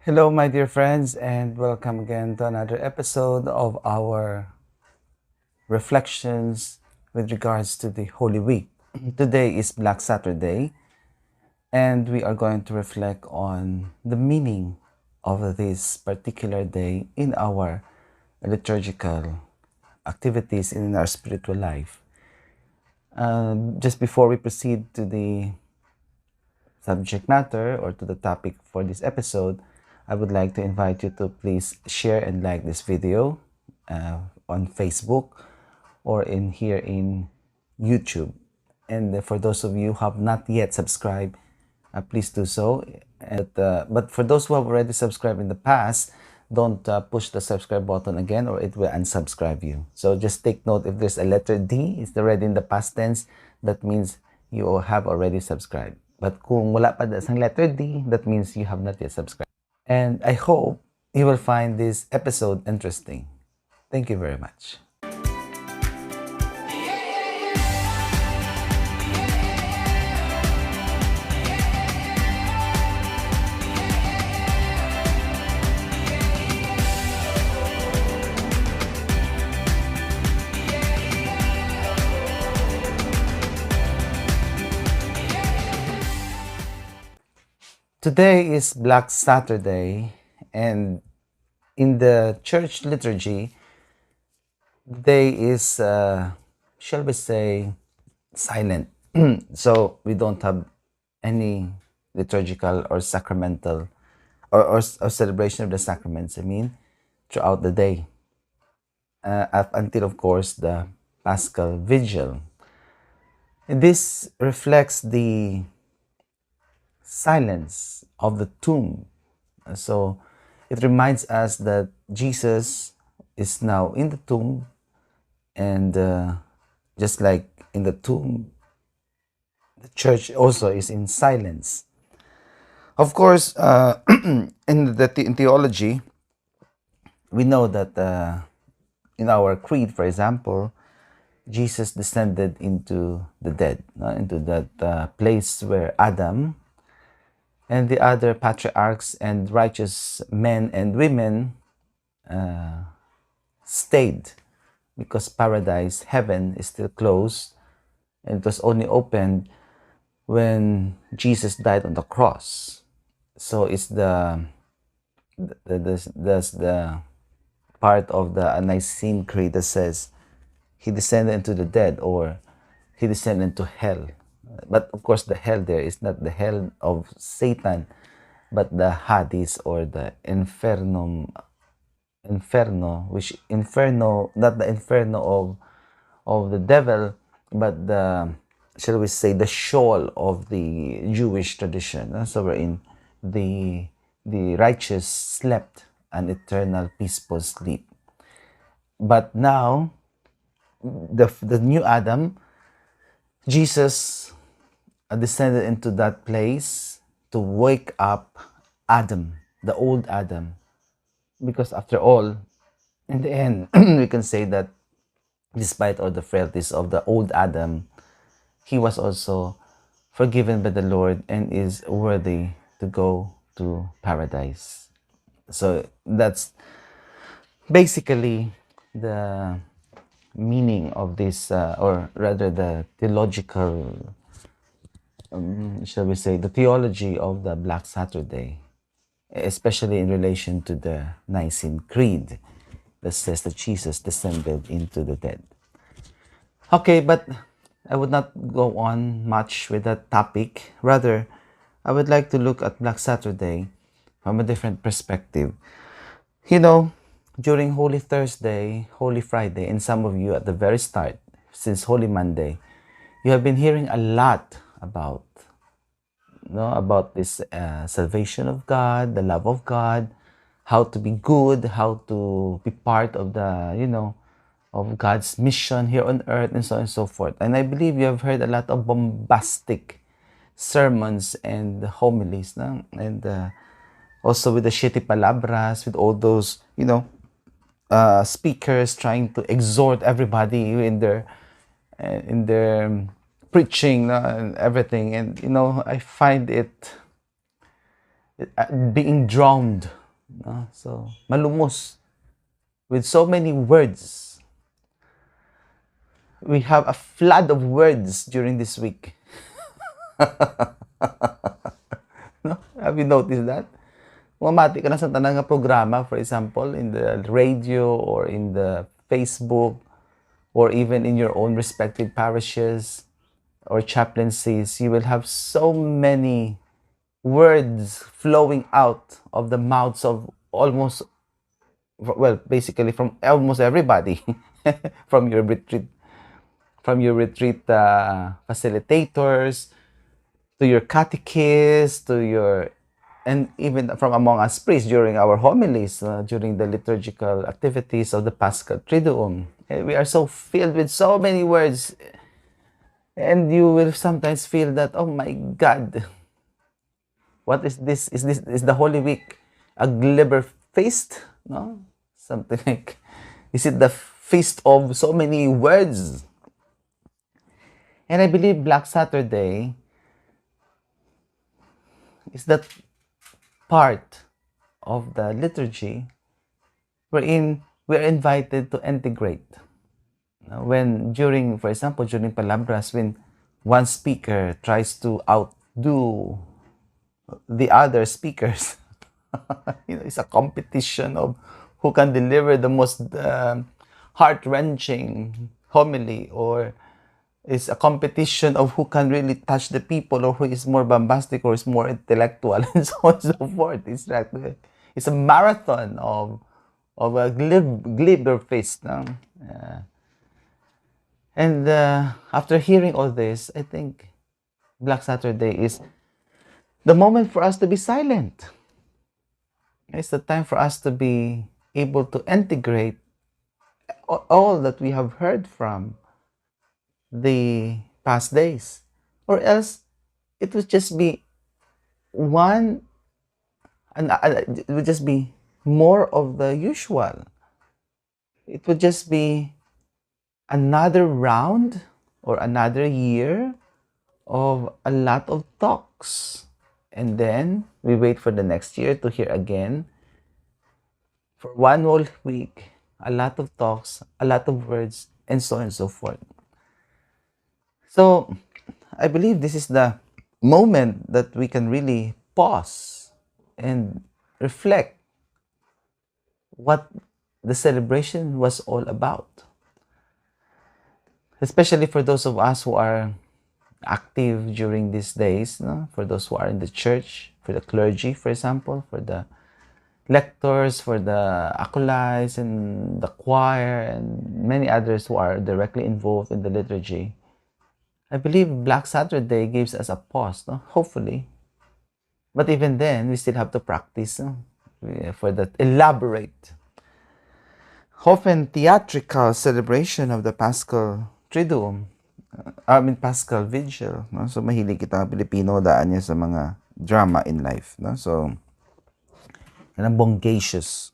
Hello, my dear friends, and welcome again to another episode of our reflections with regards to the Holy Week. Today is Black Saturday, and we are going to reflect on the meaning of this particular day in our liturgical activities in our spiritual life. Just before we proceed to the subject matter or to the topic for this episode, I would like to invite you to please share and like this video on Facebook or in here in YouTube. And for those of you who have not yet subscribed, please do so. But for those who have already subscribed in the past, don't push the subscribe button again or it will unsubscribe you. So just take note, if there's a letter D, it's already in the past tense, that means you have already subscribed. But kung wala pa isang letter D, that means you have not yet subscribed. And I hope you will find this episode interesting. Thank you very much. Today is Black Saturday, and in the church liturgy, the day is, shall we say, silent. So we don't have any liturgical or sacramental or celebration of the sacraments, throughout the day, up until, of course, the Paschal Vigil. And this reflects the silence of the tomb. So it reminds us that Jesus is now in the tomb, and just like in the tomb, the church also is in silence. Of course, in theology, we know that in our creed, for example, Jesus descended into the dead, into that place where Adam and the other patriarchs and righteous men and women stayed, because paradise, heaven, is still closed, and it was only opened when Jesus died on the cross. So it's the part of the Nicene Creed that says he descended into the dead, or he descended into hell. But of course, the hell there is not the hell of Satan, but the Hades, or the Inferno, which Inferno, not the Inferno of the devil, but the, shall we say, the Sheol of the Jewish tradition. So wherein the righteous slept an eternal peaceful sleep. But now, the new Adam, Jesus descended into that place to wake up Adam, the old Adam. Because after all, in the end, we can say that despite all the frailties of the old Adam, he was also forgiven by the Lord and is worthy to go to paradise. So that's basically the meaning of this, or rather the theological, shall we say, the theology of the Black Saturday, especially in relation to the Nicene Creed that says that Jesus descended into the dead. Okay, but I would not go on much with that topic. Rather, I would like to look at Black Saturday from a different perspective. During Holy Thursday, Holy Friday, and some of you at the very start, since Holy Monday, you have been hearing a lot about this salvation of God, the love of God, how to be good, how to be part of the, of God's mission here on earth, and so on and so forth. And I believe you have heard a lot of bombastic sermons and homilies, and also with the shitty palabras, with all those, speakers trying to exhort everybody in their preaching and everything. And I find it being drowned no? So, malumos with so many words. We have a flood of words during this week. No? Have you noticed that? Mamati ka na sa tanang nga programa, for example, in the radio or in the Facebook or even in your own respective parishes or chaplaincies, you will have so many words flowing out of the mouths of almost, well, basically from almost everybody, from your retreat, facilitators, to your catechists, to your, and even from among us priests during our homilies, during the liturgical activities of the Paschal Triduum. We are so filled with so many words, and you will sometimes feel that, oh my God, what is this? Is the Holy Week a Glibber feast? No, something like, is it the feast of so many words? And I believe Black Saturday is that part of the liturgy wherein we are invited to integrate. When during, for example, during palabras, when one speaker tries to outdo the other speakers, it's a competition of who can deliver the most heart-wrenching homily, or it's a competition of who can really touch the people, or who is more bombastic or is more intellectual, and so on and so forth. It's a marathon of a glibber feast. No? And after hearing all this, I think Black Saturday is the moment for us to be silent. It's the time for us to be able to integrate all that we have heard from the past days. Or else it would just be one, and it would just be more of the usual. It would just be another round or another year of a lot of talks. And then we wait for the next year to hear again. For one whole week, a lot of talks, a lot of words, and so on and so forth. So I believe this is the moment that we can really pause and reflect what the celebration was all about. Especially for those of us who are active during these days, no? For those who are in the church, for the clergy, for example, for the lectors, for the acolytes and the choir, and many others who are directly involved in the liturgy. I believe Black Saturday gives us a pause, no? Hopefully. But even then, we still have to practice, no? For that elaborate, often theatrical celebration of the Paschal Triduum. Paschal Vigil. No? So, mahilig kita Pilipino, daan niya sa mga drama in life. No? So, yan ang bongacious.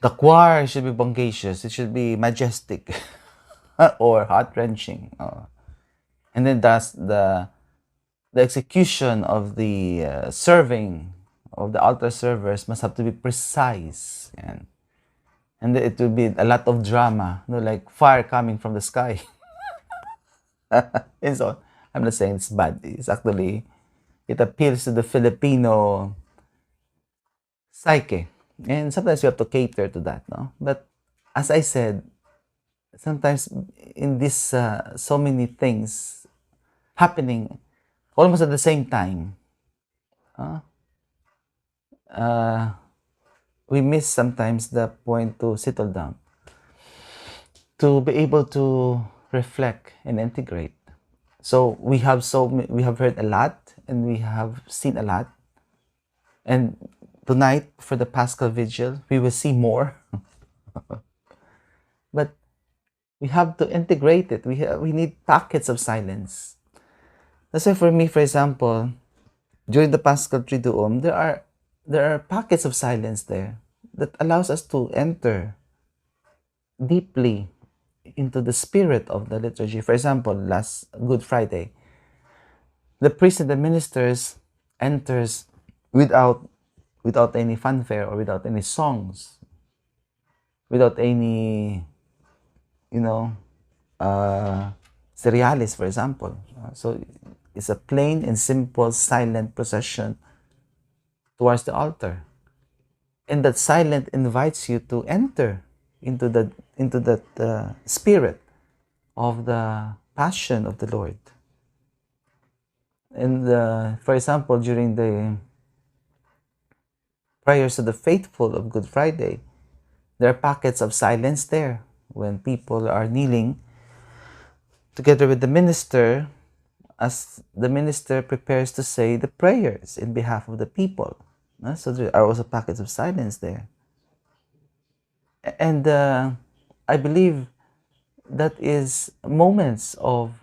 The choir should be bongacious. It should be majestic or heart-wrenching. And then thus the execution of the serving of the altar servers must have to be precise, and it will be a lot of drama, like fire coming from the sky. And so I'm not saying it's bad. It's actually, it appeals to the Filipino psyche, and sometimes we have to cater to that, no? But as I said, sometimes in this so many things happening almost at the same time, we miss sometimes the point to settle down, to be able to reflect and integrate. So we have heard a lot, and we have seen a lot, and tonight for the Paschal Vigil we will see more. But we have to integrate it. We need packets of silence. That's why for me, for example, during the Paschal Triduum, there are packets of silence there that allows us to enter deeply into the spirit of the liturgy. For example, last Good Friday, the priests and the ministers enters without without any fanfare or without any songs, without any, you know, cereales, for example. So it's a plain and simple silent procession towards the altar. And that silent invites you to enter into that spirit of the passion of the Lord. And for example, during the prayers of the faithful of Good Friday, there are pockets of silence there when people are kneeling together with the minister as the minister prepares to say the prayers in behalf of the people. So there are also pockets of silence there. And I believe that is moments of,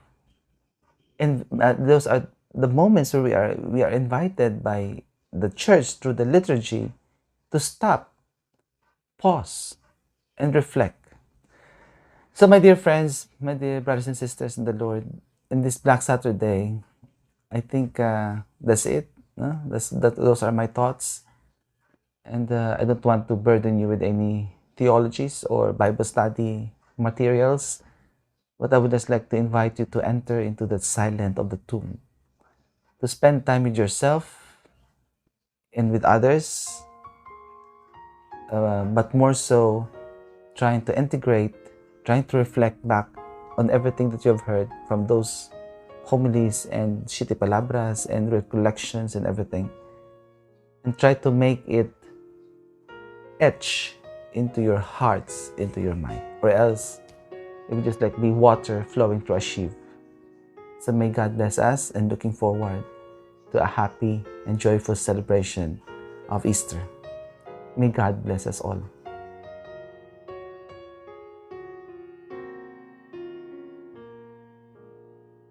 and those are the moments where we are invited by the church through the liturgy to stop, pause, and reflect. So, my dear friends, my dear brothers and sisters in the Lord, in this Black Saturday, I think that's it. No? Those are my thoughts. And I don't want to burden you with any theologies or Bible study materials, but I would just like to invite you to enter into the silence of the tomb, to spend time with yourself and with others, but more so trying to integrate, trying to reflect back on everything that you have heard from those homilies and shitty palabras and recollections and everything, and try to make it etch into your hearts, into your mind, or else it would just like be water flowing through a sieve. So may God bless us, and looking forward to a happy and joyful celebration of Easter. May God bless us all.